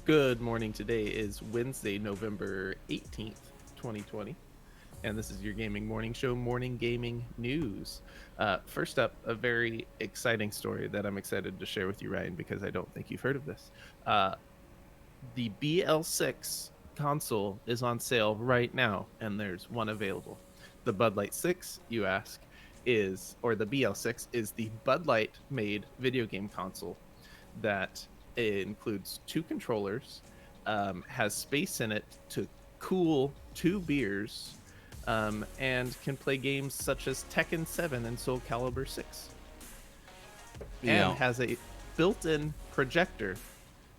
Good morning. Today is Wednesday, November 18th, 2020. And this is your gaming morning show, Morning Gaming News. First up, a very exciting story that I'm excited to share with you, Ryan, because I don't think you've heard of this. Uh, the BL6 console is on sale right now, and there's one available. The Bud Light 6, you ask, or the BL6 is the Bud Light made video game console that includes two controllers, has space in it to cool two beers, and can play games such as Tekken 7 and Soul Calibur 6, You and know, has a built-in projector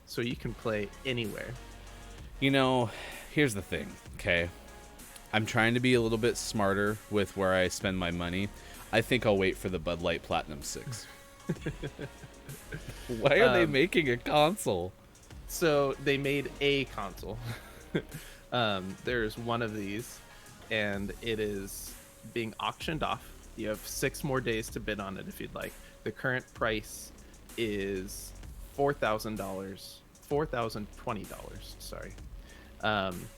so you can play anywhere. you know, here's the thing, okay? I'm trying to be a little bit smarter with where I spend my money. I think I'll wait for the Bud Light Platinum 6. Why are they um, making a console? so they made a console. There's one of these, and it is being auctioned off. You have 6 more days to bid on it if you'd like. The current price is $4,020. Sorry. Um,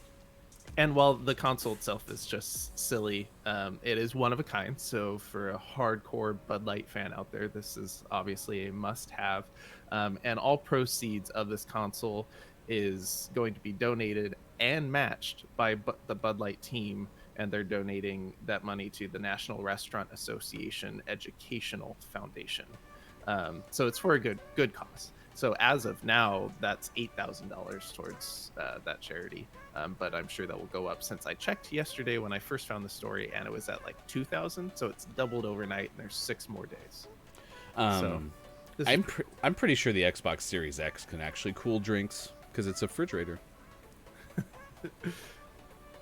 and while the console itself is just silly, it is one of a kind. So for a hardcore Bud Light fan out there, this is obviously a must-have. And all proceeds of this console is going to be donated and matched by the Bud Light team, and they're donating that money to the National Restaurant Association Educational Foundation. So it's for a good cause. So as of now, that's $8,000 towards that charity. But I'm sure that will go up, since I checked yesterday when I first found the story, and it was at like 2,000. So it's doubled overnight, and there's 6 more days. So Um, this is I'm pretty cool. I'm pretty sure the Xbox Series X can actually cool drinks because it's a refrigerator.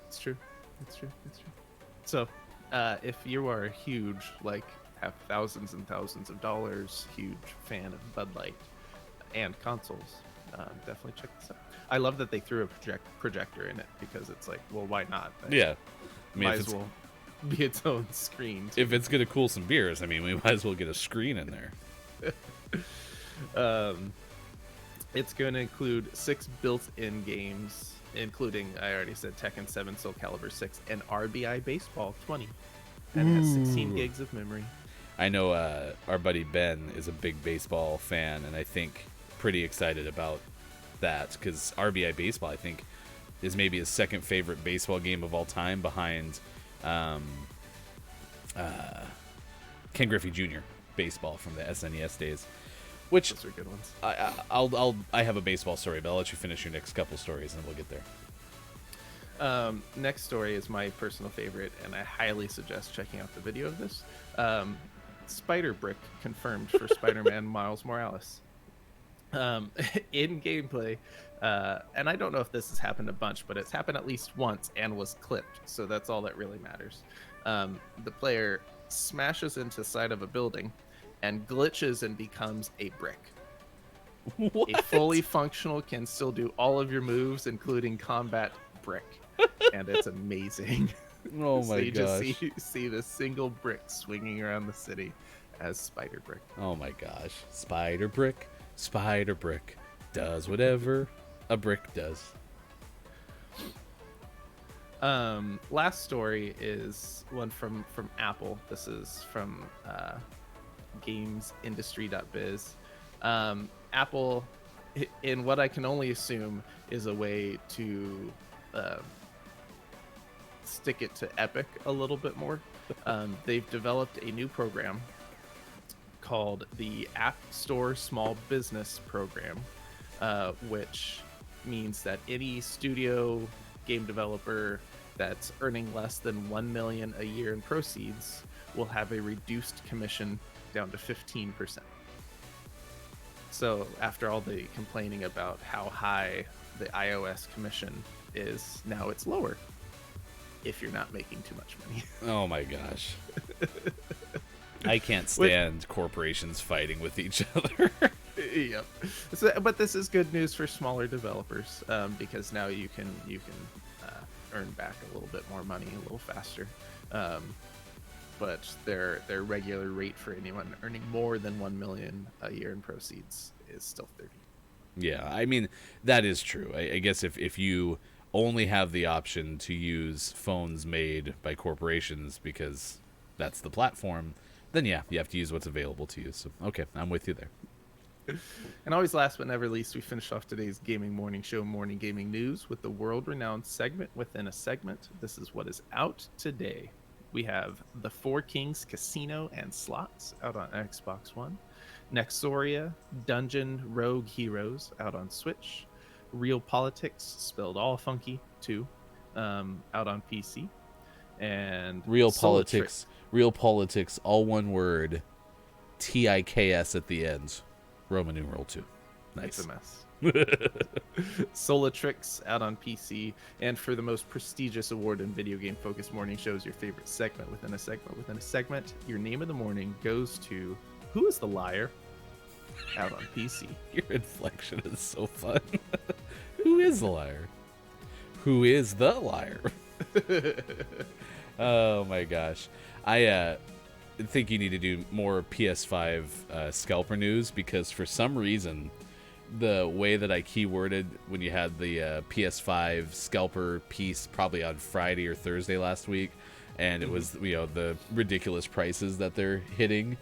It's true. It's true. It's true. So if you are a huge, like, have thousands and thousands of dollars, huge fan of Bud Light and consoles, definitely check this out. I love that they threw a projector in it, because it's like, well, why not? Like, Yeah, I mean, might as well be its own screen if too. it's gonna cool some beers, I mean, we might as well get a screen in there. um, it's going to include 6 built-in games, including, I already said, Tekken 7, Soul Calibur 6, and RBI Baseball 20, and it has 16 gigs of memory. I know our buddy Ben is a big baseball fan, and I think pretty excited about that because RBI Baseball, I think, is maybe his second favorite baseball game of all time, behind um, Ken Griffey Jr. baseball from the SNES days. Which Those are good ones. I have a baseball story, but I'll let you finish your next couple stories, and we'll get there. Next story is my personal favorite, and I highly suggest checking out the video of this. Spider Brick confirmed for Spider-Man Miles Morales. In gameplay, and I don't know if this has happened a bunch, but it's happened at least once and was clipped, so that's all that really matters. The player smashes into the side of a building and glitches and becomes a brick. A fully What? functional, can still do all of your moves, including combat, brick, and it's amazing. Oh So my you just gosh! see this single brick swinging around the city as Spider Brick. Oh my gosh! Spider Brick does whatever a brick does. Last story is one from Apple. This is from gamesindustry.biz. Apple, in what I can only assume is a way to stick it to Epic a little bit more, they've developed a new program called the App Store Small Business Program, which means that any studio game developer that's earning less than 1 million a year in proceeds will have a reduced commission down to 15%. So after all the complaining about how high the iOS commission is, now it's lower if you're not making too much money. Oh my gosh! I can't Which, stand corporations fighting with each other. yep. So, but this is good news for smaller developers, because now you can earn back a little bit more money a little faster. But their regular rate for anyone earning more than 1 million a year in proceeds is still 30. Yeah, I mean, that is true. I guess if you only have the option to use phones made by corporations because that's the platform, then yeah, you have to use what's available to you. So, okay, I'm with you there. And always last but never least, we finish off today's gaming morning show, Morning Gaming News, with the world renowned segment within a segment. This is what is out today. We have The Four Kings Casino and Slots out on Xbox One, Nexoria Dungeon Rogue Heroes out on Switch, Realpolitiks, spelled all funky, 2, out on PC, and Real Soliterix. politics, real politics, all one word, TIKS at the end, Roman numeral 2. It's a Nice. mess. Soliterix out on PC, and for the most prestigious award in video game focused morning shows, your favorite segment within a segment within a segment, your name of the morning goes to Who is the Liar out on PC. Your inflection is so fun. Who is the liar? Who is the liar? Oh my gosh. I think you need to do more PS5 scalper news, because for some reason the way that I keyworded when you had the PS5 scalper piece probably on Friday or Thursday last week, and it was, you know, the ridiculous prices that they're hitting,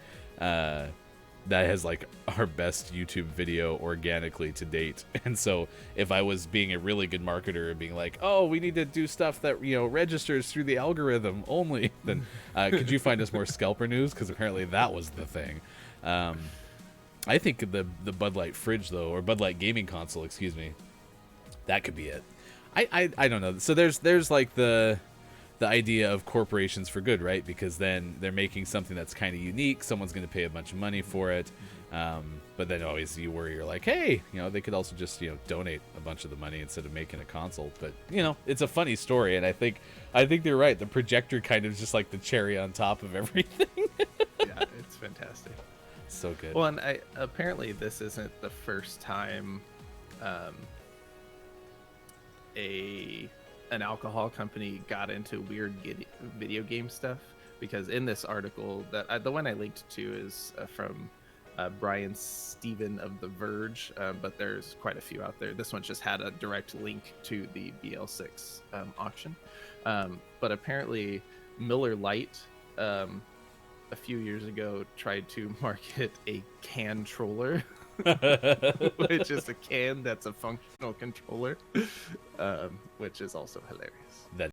that has like our best YouTube video organically to date. And so if I was being a really good marketer and being like, oh, we need to do stuff that, you know, registers through the algorithm only, then could you find us more scalper news? Because apparently that was the thing. I think the Bud Light fridge, though, or Bud Light gaming console, excuse me, that could be it. I don't know. So there's like the idea of corporations for good, right? Because then they're making something that's kind of unique. Someone's going to pay a bunch of money for it. But then always you worry, you're like, hey, you know, they could also just, you know, donate a bunch of the money instead of making a console. But, you know, it's a funny story. And I think they're right. The projector kind of is just like the cherry on top of everything. Yeah, it's fantastic. So good. Well, and apparently this isn't the first time an alcohol company got into weird video game stuff, because in this article that the one I linked to is from Brian Steven of The Verge, but there's quite a few out there. This one just had a direct link to the BL6 auction, but apparently Miller Lite a few years ago tried to market a can troller, which is a can that's a functional controller, which is also hilarious. That